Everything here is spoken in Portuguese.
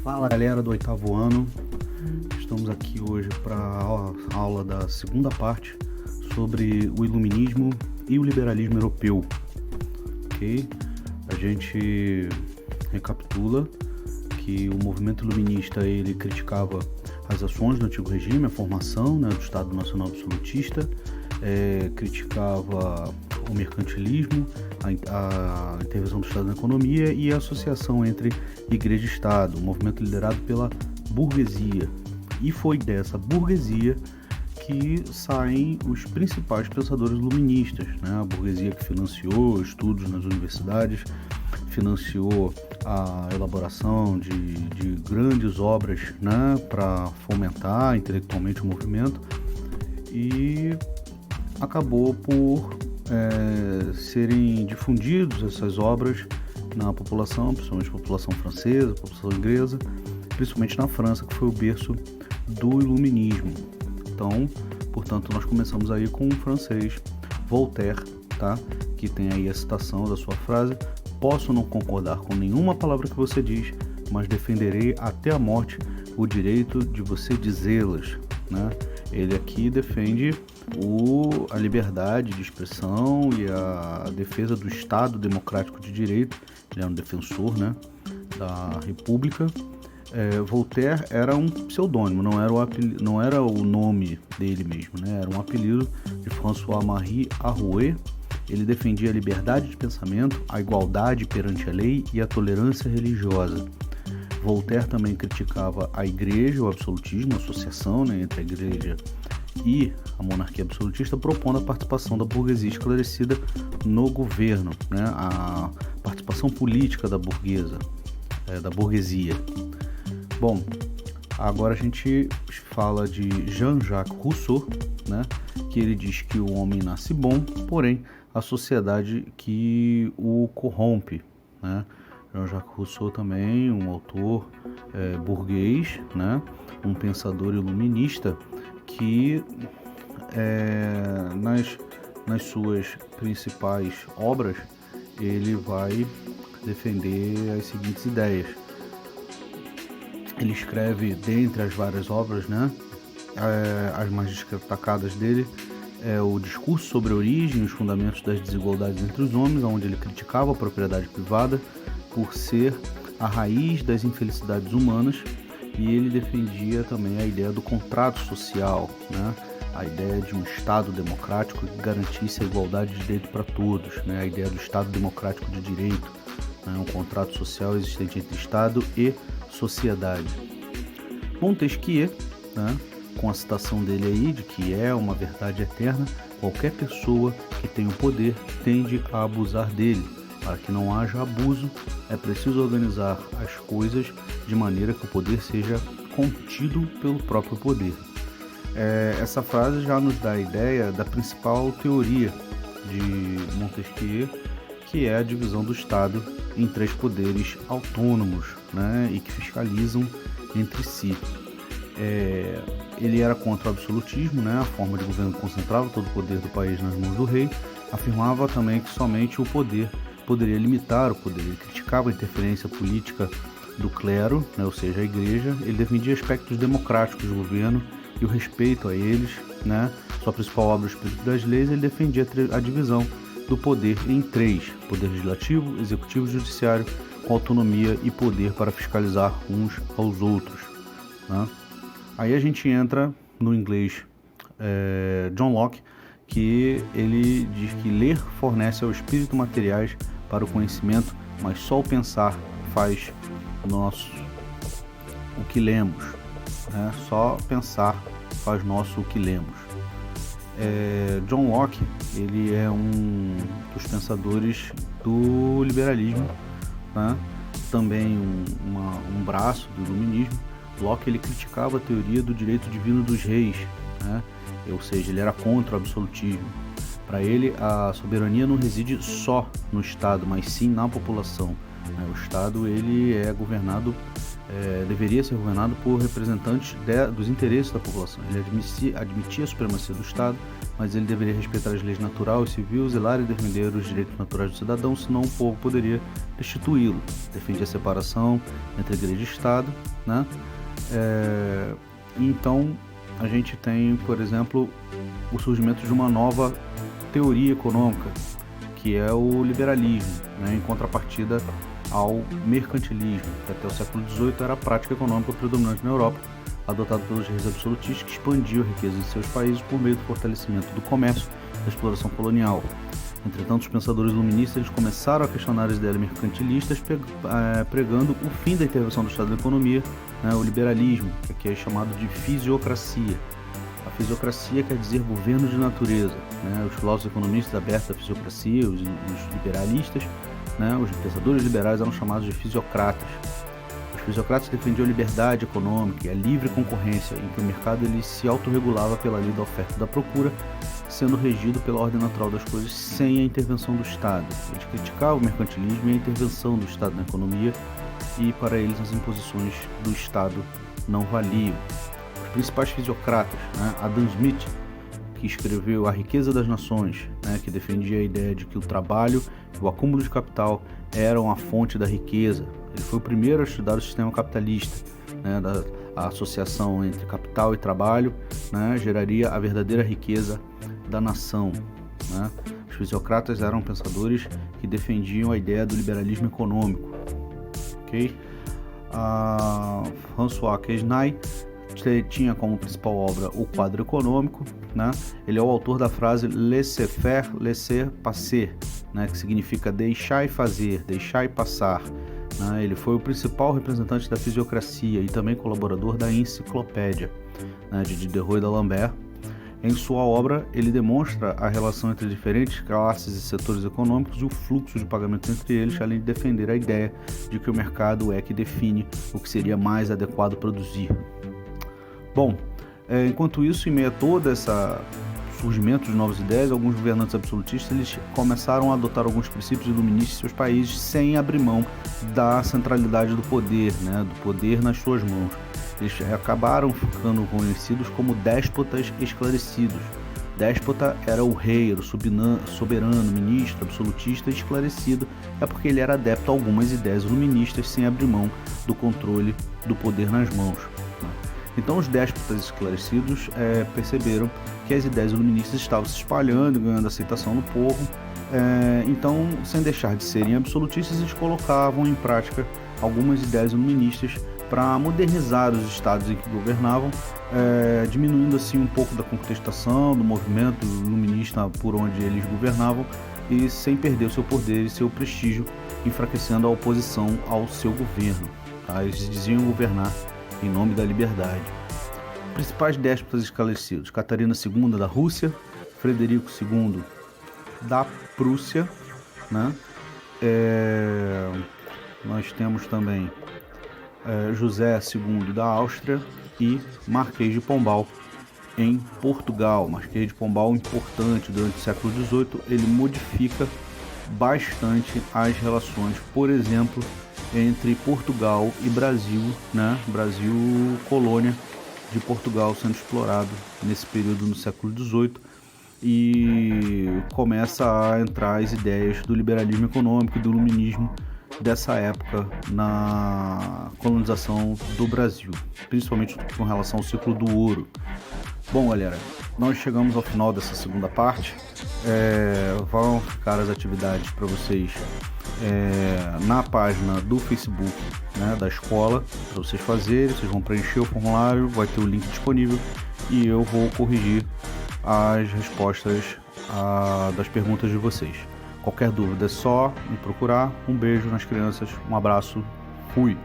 Fala galera do oitavo ano, estamos aqui hoje para a aula da segunda parte sobre o iluminismo e o liberalismo europeu, ok? A gente recapitula que o movimento iluminista ele criticava as ações do antigo regime, a formação, né, do Estado Nacional Absolutista, criticava o mercantilismo, a intervenção do Estado na economia e a associação entre igreja e Estado, um movimento liderado pela burguesia. E foi dessa burguesia que saem os principais pensadores iluministas, né? A burguesia que financiou estudos nas universidades, financiou a elaboração de grandes obras, né, para fomentar intelectualmente o movimento e acabou por serem difundidos essas obras na população, principalmente a população francesa, a população inglesa, principalmente na França, que foi o berço do iluminismo. Então, portanto, nós começamos aí com o francês Voltaire, tá? Que tem aí a citação da sua frase: posso não concordar com nenhuma palavra que você diz, mas defenderei até a morte o direito de você dizê-las, né? Ele aqui defende a liberdade de expressão e a defesa do Estado democrático de direito. Ele é um defensor, né, da República. Voltaire era um pseudônimo, não era o nome dele mesmo, né? Era um apelido de François-Marie Arouet. Ele defendia a liberdade de pensamento, a igualdade perante a lei e a tolerância religiosa. Voltaire também criticava a igreja, o absolutismo, a associação, né, entre a igreja e a monarquia absolutista, propondo a participação da burguesia esclarecida no governo, né, a participação política da burguesia. Bom, agora a gente fala de Jean-Jacques Rousseau, né, que ele diz que o homem nasce bom, porém a sociedade que o corrompe, né? Jean-Jacques Rousseau também, um autor burguês, né, um pensador iluminista que nas suas principais obras ele vai defender as seguintes ideias. Ele escreve, dentre as várias obras, né, as mais destacadas dele é o Discurso sobre a Origem e os Fundamentos das Desigualdades entre os Homens, onde ele criticava a propriedade privada por ser a raiz das infelicidades humanas, e ele defendia também a ideia do contrato social, né? A ideia de um Estado democrático que garantisse a igualdade de direito para todos, né? A ideia do Estado democrático de direito, né? Um contrato social existente entre Estado e sociedade. Montesquieu, né, com a citação dele aí de que é uma verdade eterna, qualquer pessoa que tem o poder tende a abusar dele. Para que não haja abuso, é preciso organizar as coisas de maneira que o poder seja contido pelo próprio poder. Essa frase já nos dá a ideia da principal teoria de Montesquieu, que é a divisão do Estado em três poderes autônomos, né, e que fiscalizam entre si. Ele era contra o absolutismo, né, a forma de governo que concentrava todo o poder do país nas mãos do rei. Afirmava também que somente o poder poderia limitar o poder. Ele criticava a interferência política do clero, né, ou seja, a igreja. Ele defendia aspectos democráticos do governo e o respeito a eles, né. Sua principal obra, O Espírito das Leis, ele defendia a divisão do poder em três: poder legislativo, executivo e judiciário, com autonomia e poder para fiscalizar uns aos outros, né. Aí a gente entra no inglês John Locke, que ele diz que ler fornece ao espírito materiais para o conhecimento, mas só o pensar faz o que lemos, né? Só pensar faz nosso o que lemos. John Locke, ele é um dos pensadores do liberalismo, né? Também um braço do iluminismo. Locke ele criticava a teoria do direito divino dos reis, né? Ou seja, ele era contra o absolutismo. Para ele, a soberania não reside só no Estado, mas sim na população, né? O Estado ele é governado deveria ser governado por representantes dos interesses da população. Ele admitia a supremacia do Estado, mas ele deveria respeitar as leis naturais e civis, zelar e defender os direitos naturais do cidadão, senão o povo poderia destituí-lo. Defendia a separação entre igreja e Estado, né? Então, a gente tem, por exemplo, o surgimento de uma nova teoria econômica, que é o liberalismo, né, em contrapartida ao mercantilismo, que até o século XVIII era a prática econômica predominante na Europa, adotada pelos reis absolutistas que expandiam a riqueza de seus países por meio do fortalecimento do comércio e da exploração colonial. Entretanto, os pensadores iluministas começaram a questionar as ideias mercantilistas, pregando o fim da intervenção do Estado na economia, né, o liberalismo, que aqui é chamado de fisiocracia. A fisiocracia quer dizer governo de natureza, né? Os filósofos economistas abertos à fisiocracia, os liberalistas, né? Os pensadores liberais eram chamados de fisiocratas. Os fisiocratas defendiam a liberdade econômica e a livre concorrência, em que o mercado ele se autorregulava pela lei da oferta e da procura, sendo regido pela ordem natural das coisas sem a intervenção do Estado. Eles criticavam o mercantilismo e a intervenção do Estado na economia, e para eles as imposições do Estado não valiam. Os principais fisiocratas, né? Adam Smith, que escreveu A Riqueza das Nações, né? Que defendia a ideia de que o trabalho e o acúmulo de capital eram a fonte da riqueza. Ele foi o primeiro a estudar o sistema capitalista, né? A associação entre capital e trabalho, né? Geraria a verdadeira riqueza da nação, né? Os fisiocratas eram pensadores que defendiam a ideia do liberalismo econômico. Okay? François Quesnay tinha como principal obra o Quadro Econômico, né? Ele é o autor da frase laissez-faire, laissez-passer, né? Que significa deixar e fazer, deixar e passar, né? Ele foi o principal representante da fisiocracia e também colaborador da Enciclopédia, né? De Diderot e d'Alembert. Em sua obra, ele demonstra a relação entre diferentes classes e setores econômicos e o fluxo de pagamentos entre eles, além de defender a ideia de que o mercado é que define o que seria mais adequado produzir. Bom, enquanto isso, em meio a todo esse surgimento de novas ideias, alguns governantes absolutistas eles começaram a adotar alguns princípios iluministas em seus países sem abrir mão da centralidade do poder, né, do poder nas suas mãos. Eles acabaram ficando conhecidos como déspotas esclarecidos. Déspota era o rei, era o soberano, ministro, absolutista esclarecido, é porque ele era adepto a algumas ideias iluministas sem abrir mão do controle do poder nas mãos. Então os déspotas esclarecidos perceberam que as ideias iluministas estavam se espalhando, ganhando aceitação no povo, então, sem deixar de serem absolutistas, eles colocavam em prática algumas ideias iluministas para modernizar os estados em que governavam, diminuindo assim um pouco da contestação do movimento iluminista por onde eles governavam e sem perder o seu poder e seu prestígio, enfraquecendo a oposição ao seu governo. Tá? Eles diziam governar em nome da liberdade. Principais déspotas esclarecidos: Catarina II da Rússia, Frederico II da Prússia, né? Nós temos também José II da Áustria e Marquês de Pombal em Portugal. Marquês de Pombal, importante durante o século XVIII, ele modifica bastante as relações, por exemplo, entre Portugal e Brasil, né? Brasil, colônia de Portugal, sendo explorado nesse período no século XVIII, e começa a entrar as ideias do liberalismo econômico e do iluminismo dessa época na colonização do Brasil, principalmente com relação ao ciclo do ouro. Bom, galera, nós chegamos ao final dessa segunda parte. Vão ficar as atividades para vocês na página do Facebook, né, da escola, para vocês fazerem. Vocês vão preencher o formulário, vai ter o link disponível e eu vou corrigir as respostas das perguntas de vocês. Qualquer dúvida é só me procurar. Um beijo nas crianças, um abraço, fui!